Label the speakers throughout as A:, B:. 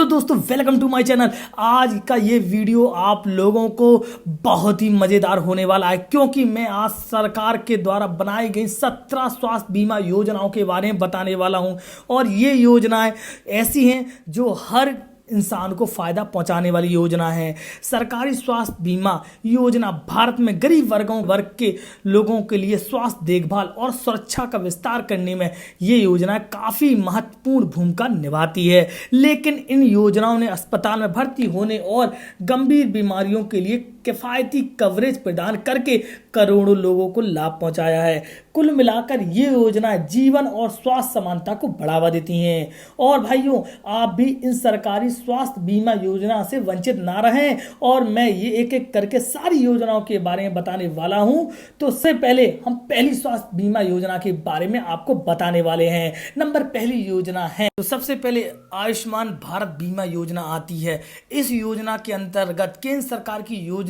A: Hello दोस्तों, welcome to my channel. आज का ये वीडियो आप लोगों को बहुत ही मज़ेदार होने वाला है, क्योंकि मैं आज सरकार के द्वारा बनाई गई 17 स्वास्थ्य बीमा योजनाओं के बारे में बताने वाला हूं। और ये योजनाएं ऐसी हैं जो हर इंसान को फायदा पहुंचाने वाली योजना है। सरकारी स्वास्थ्य बीमा योजना भारत में गरीब वर्ग के लोगों के लिए स्वास्थ्य देखभाल और सुरक्षा का विस्तार करने में ये योजना काफ़ी महत्वपूर्ण भूमिका निभाती है। लेकिन इन योजनाओं ने अस्पताल में भर्ती होने और गंभीर बीमारियों के लिए किफ़ायती कवरेज प्रदान करके करोड़ों लोगों को लाभ पहुंचाया है। कुल मिलाकर ये योजनाएं जीवन और स्वास्थ्य समानता को बढ़ावा देती हैं। और भाइयों, आप भी इन सरकारी स्वास्थ्य बीमा योजना से वंचित ना रहें, और मैं ये एक एक करके सारी योजनाओं के बारे में बताने वाला हूं। तो उससे पहले हम पहली स्वास्थ्य बीमा योजना के बारे में आपको बताने वाले हैं। नंबर पहली योजना है, तो सबसे पहले आयुष्मान भारत बीमा योजना आती है। इस योजना के अंतर्गत केंद्र सरकार की योजना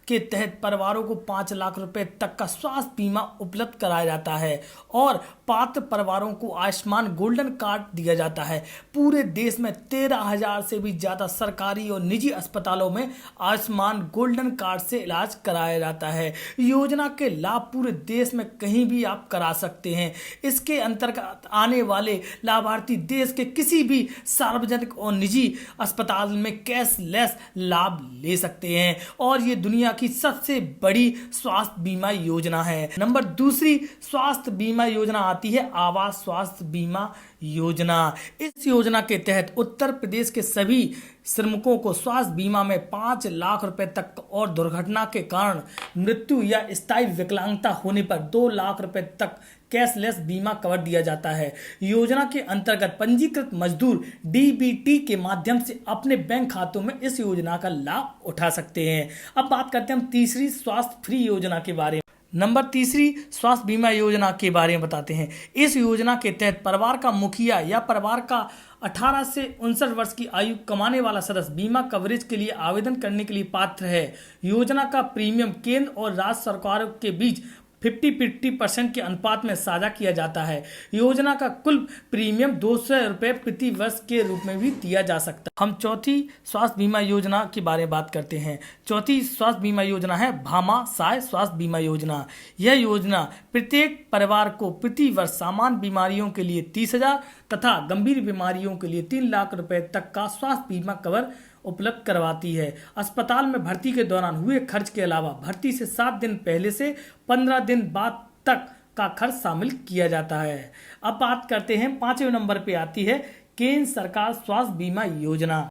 A: के तहत परिवारों को 5 लाख रुपए तक का स्वास्थ्य बीमा उपलब्ध कराया जाता है और पात्र परिवारों को आयुष्मान गोल्डन कार्ड दिया जाता है। पूरे देश में 13,000 से भी ज़्यादा सरकारी और निजी अस्पतालों में आयुष्मान गोल्डन कार्ड से इलाज कराया जाता है। योजना के लाभ पूरे देश में कहीं भी आप करा सकते हैं। इसके अंतर्गत आने वाले लाभार्थी देश के किसी भी सार्वजनिक और निजी अस्पताल में कैशलेस लाभ ले सकते हैं, और ये दुनिया की सबसे बड़ी स्वास्थ्य बीमा योजना है। नंबर दूसरी स्वास्थ्य बीमा योजना आती है आवास स्वास्थ्य बीमा योजना। इस योजना के तहत उत्तर प्रदेश के सभी श्रमिकों को स्वास्थ्य बीमा में 5 लाख रुपए तक और दुर्घटना के कारण मृत्यु या स्थायी विकलांगता होने पर 2 लाख रुपए तक कैशलेस बीमा कवर दिया जाता है। योजना के अंतर्गत पंजीकृत मजदूर डीबीटी के माध्यम से अपने बैंक खातों में इस योजना का लाभ उठा सकते हैं। अब बात करते हैं हम तीसरी स्वास्थ्य फ्री योजना के बारे में। नंबर तीसरी स्वास्थ्य बीमा योजना के बारे में बताते हैं। इस योजना के तहत परिवार का मुखिया या परिवार का 18 से 59 वर्ष की आयु कमाने वाला सदस्य बीमा कवरेज के लिए आवेदन करने के लिए पात्र है। योजना का प्रीमियम केंद्र और राज्य सरकारों के बीच 50-50% के अनुपात में साझा किया जाता है। योजना का कुल प्रीमियम 200 रुपये प्रति वर्ष के रूप में भी दिया जा सकता है। हम चौथी स्वास्थ्य बीमा योजना के बारे में बात करते हैं। चौथी स्वास्थ्य बीमा योजना है भामाशाह स्वास्थ्य बीमा योजना। यह योजना प्रत्येक परिवार को प्रति वर्ष सामान्य बीमारियों के लिए 30,000 तथा गंभीर बीमारियों के लिए 3 लाख रुपए तक का स्वास्थ्य बीमा कवर उपलब्ध करवाती है। अस्पताल में भर्ती के दौरान हुए खर्च के अलावा भर्ती से 7 दिन पहले से 15 दिन बाद तक का खर्च शामिल किया जाता है। अब बात करते हैं 5वें नंबर पे आती है केंद्र सरकार स्वास्थ्य बीमा योजना।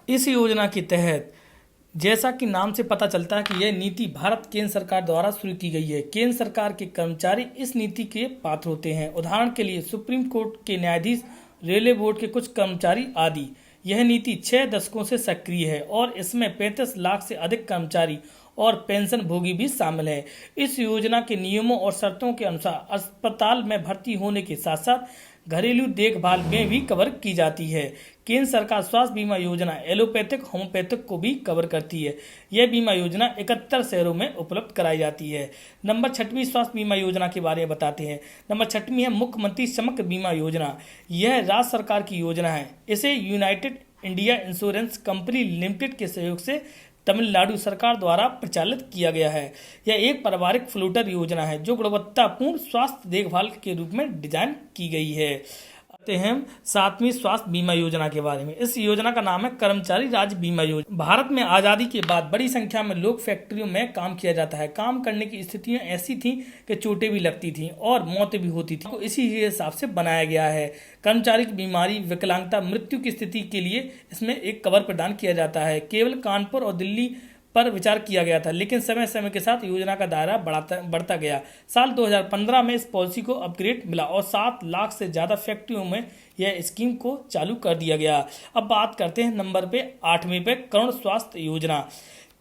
A: इस योजना के तहत जैसा कि नाम से पता चलता है कि यह नीति भारत केंद्र सरकार द्वारा शुरू की गई है। केंद्र सरकार के कर्मचारी इस नीति के पात्र होते हैं। उदाहरण के लिए सुप्रीम कोर्ट के न्यायाधीश, रेलवे बोर्ड के कुछ कर्मचारी आदि। यह नीति 6 दशकों से सक्रिय है और इसमें 35 लाख से अधिक कर्मचारी और पेंशन भोगी भी शामिल है। इस योजना के नियमों और शर्तों के अनुसार अस्पताल में भर्ती होने के साथ साथ घरेलू देखभाल में भी कवर की जाती है। केंद्र सरकार स्वास्थ्य बीमा योजना एलोपैथिक होम्योपैथिक को भी कवर करती है। यह बीमा योजना 71 शहरों में उपलब्ध कराई जाती है। नंबर 6वीं स्वास्थ्य बीमा योजना के बारे में बताते हैं। नंबर 6वीं है मुख्यमंत्री समग्र बीमा योजना। यह राज्य सरकार की योजना है। इसे United India insurance company limited के सहयोग से तमिलनाडु सरकार द्वारा प्रचालित किया गया है। यह एक पारिवारिक फ्लोटर योजना है जो गुणवत्तापूर्ण स्वास्थ्य देखभाल के रूप में डिजाइन की गई है। आते हैं 7वीं स्वास्थ्य बीमा योजना के बारे में। इस योजना का नाम है कर्मचारी राज्य बीमा योजना। भारत में आज़ादी के बाद बड़ी संख्या में लोग फैक्ट्रियों में काम किया जाता है। काम करने की स्थितियां ऐसी थीं कि चोटें भी लगती थीं और मौतें भी होती थीं। तो इसी हिसाब से बनाया गया है। कर्मचारी की बीमारी, विकलांगता, मृत्यु की स्थिति के लिए इसमें एक कवर प्रदान किया जाता है। केवल कानपुर और दिल्ली पर विचार किया गया था, लेकिन समय समय के साथ योजना का दायरा बढ़ता गया। साल 2015 में इस पॉलिसी को अपग्रेड मिला और 7 लाख से ज़्यादा फैक्ट्रियों में यह स्कीम को चालू कर दिया गया। अब बात करते हैं नंबर पे 8वें पे करुण स्वास्थ्य योजना।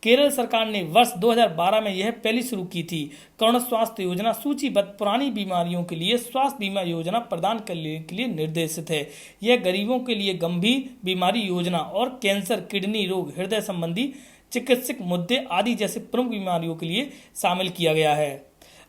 A: केरल सरकार ने वर्ष 2012 में यह पहली शुरू की थी। करुण स्वास्थ्य योजना सूचीबद्ध पुरानी बीमारियों के लिए स्वास्थ्य बीमा योजना प्रदान करने के लिए निर्देशित है। यह गरीबों के लिए गंभीर बीमारी योजना और कैंसर, किडनी रोग, हृदय संबंधी चिकित्सक मुद्दे आदि जैसे प्रमुख बीमारियों के लिए शामिल किया गया है।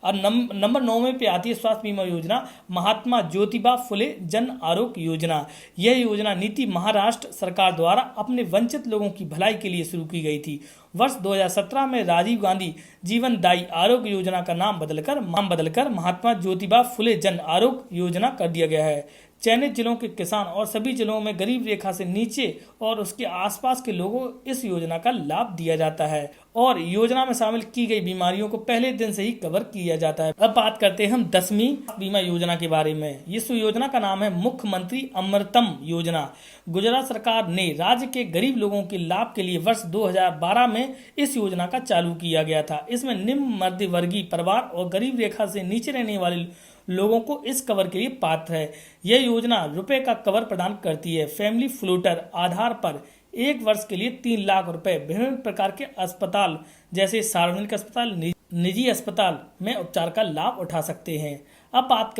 A: और नंबर 9 में पे आती है स्वास्थ्य बीमा योजना महात्मा ज्योतिबा फुले जन आरोग्य योजना। यह योजना नीति महाराष्ट्र सरकार द्वारा अपने वंचित लोगों की भलाई के लिए शुरू की गई थी। वर्ष 2017 में राजीव गांधी जीवनदायी आरोग्य योजना का नाम बदलकर महात्मा ज्योतिबा फुले जन आरोग्य योजना कर दिया गया है। चयनित जिलों के किसान और सभी जिलों में गरीब रेखा से नीचे और उसके आसपास के लोगों को इस योजना का लाभ दिया जाता है और योजना में शामिल की गई बीमारियों को पहले दिन से ही कवर किया जाता है। अब बात करते हैं हम 10वीं बीमा योजना के बारे में। इस योजना का नाम है मुख्यमंत्री अमृतम योजना। गुजरात सरकार ने राज्य के गरीब लोगों के लाभ के लिए वर्ष 2012 में इस योजना का चालू किया गया था। इसमें निम्न मध्य वर्गीय परिवार और गरीब रेखा से नीचे रहने वाले लोगों को इस कवर के लिए पात्र है। यह योजना रुपए का कवर प्रदान करती है। फैमिली फ्लोटर आधार पर एक वर्ष के लिए 3 लाख रुपए विभिन्न प्रकार के अस्पताल जैसे सार्वजनिक अस्पताल, निजी अस्पताल में उपचार का लाभ उठा सकते हैं। अब बात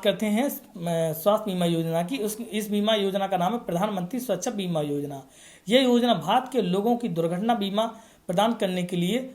A: करते हैं स्वास्थ्य बीमा योजना की। इस बीमा योजना का नाम है प्रधानमंत्री सुरक्षा बीमा योजना। यह योजना भारत के लोगों की दुर्घटना बीमा प्रदान करने के लिए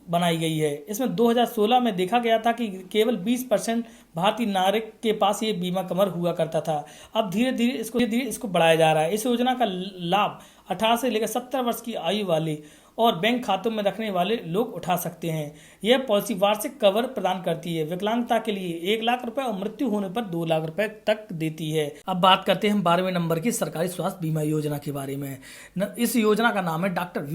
A: बनाई गई है। इसमें 2016 में देखा गया था कि केवल 20% भारतीय नागरिक के पास ये बीमा कवर हुआ करता था। अब धीरे धीरे इसको बढ़ाया जा रहा है। इस योजना का लाभ 18 से लेकर 70 वर्ष की आयु वाले और बैंक खातों में रखने वाले लोग उठा सकते हैं। यह पॉलिसी वार्षिक कवर प्रदान करती है। विकलांगता के लिए 1 लाख रुपए और मृत्यु होने पर 2 लाख रुपए तक देती है। अब बात करते हैं हम 12वें नंबर की सरकारी स्वास्थ्य बीमा योजना के बारे में। इस योजना का नाम है डॉक्टर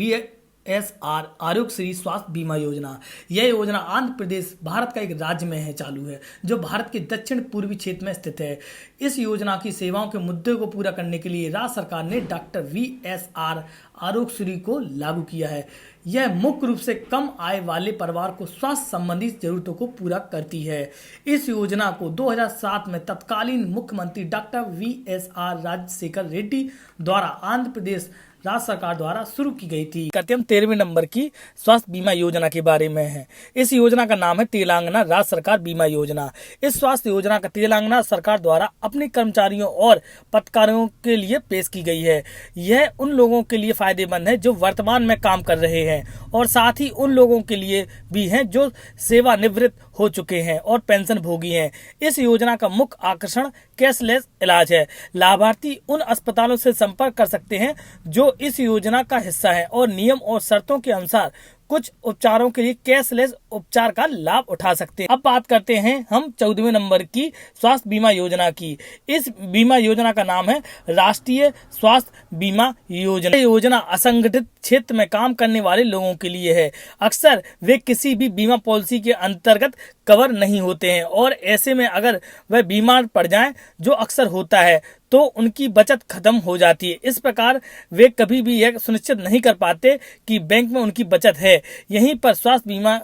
A: VSR आरोग्य श्री स्वास्थ्य बीमा योजना। यह योजना आंध्र प्रदेश भारत का एक राज्य में है चालू है जो भारत के दक्षिण पूर्वी क्षेत्र में स्थित है। इस योजना की सेवाओं के मुद्दे को पूरा करने के लिए राज्य सरकार ने डॉक्टर VSR आरोग्य श्री को लागू किया है। यह मुख्य रूप से कम आय वाले परिवार को स्वास्थ्य संबंधी जरूरतों को पूरा करती है। इस योजना को 2007 में तत्कालीन मुख्यमंत्री डॉक्टर VSR राजशेखर रेड्डी द्वारा आंध्र प्रदेश राज्य सरकार द्वारा शुरू की गई थी। करते हम 13वें नंबर की स्वास्थ्य बीमा योजना के बारे में है। इस योजना का नाम है तेलंगाना राज्य सरकार बीमा योजना। इस स्वास्थ्य योजना का तेलंगाना सरकार द्वारा अपने कर्मचारियों और पत्रकारों के लिए पेश की गई है। यह उन लोगों के लिए फायदेमंद है जो वर्तमान में काम कर रहे हैं और साथ ही उन लोगों के लिए भी हैं जो सेवानिवृत्त हो चुके हैं और पेंशन भोगी हैं। इस योजना का मुख्य आकर्षण कैशलेस इलाज है। लाभार्थी उन अस्पतालों से संपर्क कर सकते हैं जो इस योजना का हिस्सा है और नियम और शर्तों के अनुसार कुछ उपचारों के लिए कैशलेस उपचार का लाभ उठा सकते हैं। अब बात करते हैं हम 14वें नंबर की स्वास्थ्य बीमा योजना की। इस बीमा योजना का नाम है राष्ट्रीय स्वास्थ्य बीमा योजना। यह योजना असंगठित क्षेत्र में काम करने वाले लोगों के लिए है। अक्सर वे किसी भी बीमा पॉलिसी के अंतर्गत कवर नहीं होते हैं और ऐसे में अगर वह बीमार पड़ जाएं, जो अक्सर होता है, तो उनकी बचत खत्म हो जाती है। इस प्रकार वे कभी भी यह सुनिश्चित नहीं कर पाते कि बैंक में उनकी बचत है। यहीं पर स्वास्थ्य बीमा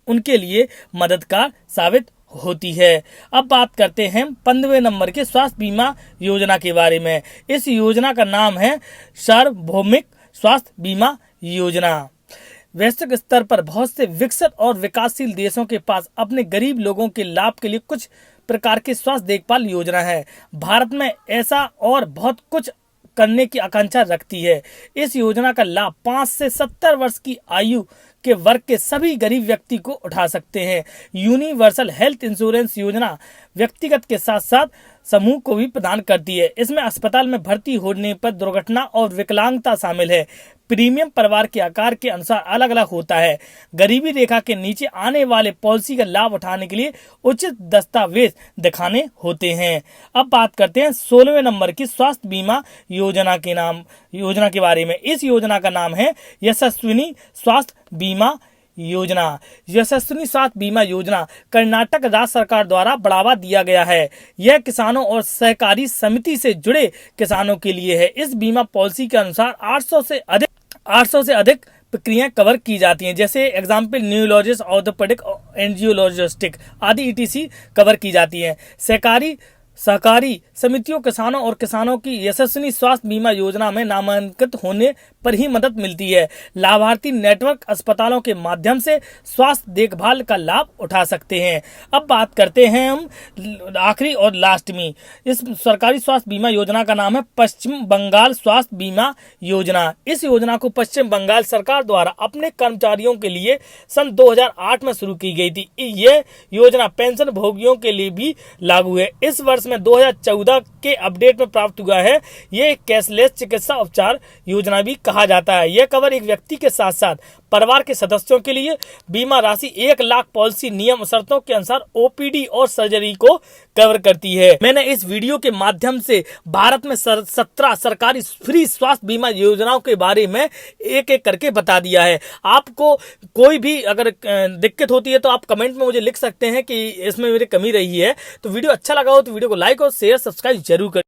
A: उनके लिए मददगार साबित होती है। अब बात करते हैं 15वें नंबर के स्वास्थ्य बीमा योजना के बारे में। इस योजना का नाम है सार्वभौमिक स्वास्थ्य बीमा योजना। वैश्विक स्तर पर बहुत से विकसित और विकासशील देशों के पास अपने गरीब लोगों के लाभ के लिए कुछ प्रकार की स्वास्थ्य देखभाल योजना है। भारत में ऐसा और बहुत कुछ करने की आकांक्षा रखती है। इस योजना का लाभ 5 से 70 वर्ष की आयु के वर्ग के सभी गरीब व्यक्ति को उठा सकते हैं। यूनिवर्सल हेल्थ इंश्योरेंस योजना व्यक्तिगत के साथ साथ समूह को भी प्रदान करती है। इसमें अस्पताल में भर्ती होने पर दुर्घटना और विकलांगता शामिल है। प्रीमियम परिवार के आकार के अनुसार अलग अलग होता है। गरीबी रेखा के नीचे आने वाले पॉलिसी का लाभ उठाने के लिए उचित दस्तावेज दिखाने होते हैं। अब बात करते हैं 16वें नंबर की स्वास्थ्य बीमा योजना के बारे में। इस योजना का नाम है यशस्विनी स्वास्थ्य बीमा योजना। यशस्विनी स्वास्थ्य बीमा योजना कर्नाटक राज्य सरकार द्वारा बढ़ावा दिया गया है। यह किसानों और सहकारी समिति से जुड़े किसानों के लिए है। इस बीमा पॉलिसी के अनुसार 800 से अधिक प्रक्रियाएं कवर की जाती हैं, जैसे एग्जाम्पल न्यूरोलॉजिस्ट, ऑर्थोपेडिक, एंजियोलॉजिस्टिक आदि ETC कवर की जाती हैं। सहकारी सहकारी समितियों किसानों और किसानों की यशस्वी स्वास्थ्य बीमा योजना में नामांकित होने पर ही मदद मिलती है। लाभार्थी नेटवर्क अस्पतालों के माध्यम से स्वास्थ्य देखभाल का लाभ उठा सकते हैं। अब बात करते हैं हम आखिरी और लास्ट में। इस सरकारी स्वास्थ्य बीमा योजना का नाम है पश्चिम बंगाल स्वास्थ्य बीमा योजना। इस योजना को पश्चिम बंगाल सरकार द्वारा अपने कर्मचारियों के लिए सन 2008 में शुरू की गई थी। ये योजना पेंशन भोगियों के लिए भी लागू है। इस वर्ष में 2014 के अपडेट में प्राप्त हुआ है। ये कैशलेस चिकित्सा उपचार योजना भी कहा जाता है। यह कवर एक व्यक्ति के साथ साथ परिवार के सदस्यों के लिए बीमा राशि 1 लाख पॉलिसी नियम शर्तों के अनुसार ओपीडी और सर्जरी को कवर करती है। मैंने इस वीडियो के माध्यम से भारत में 17 सरकारी फ्री स्वास्थ्य बीमा योजनाओं के बारे में एक एक करके बता दिया है। आपको कोई भी अगर दिक्कत होती है तो आप कमेंट में मुझे लिख सकते हैं कि इसमें मेरी कमी रही है। तो वीडियो अच्छा लगा हो तो वीडियो को लाइक और शेयर सब्सक्राइब जरूर करें।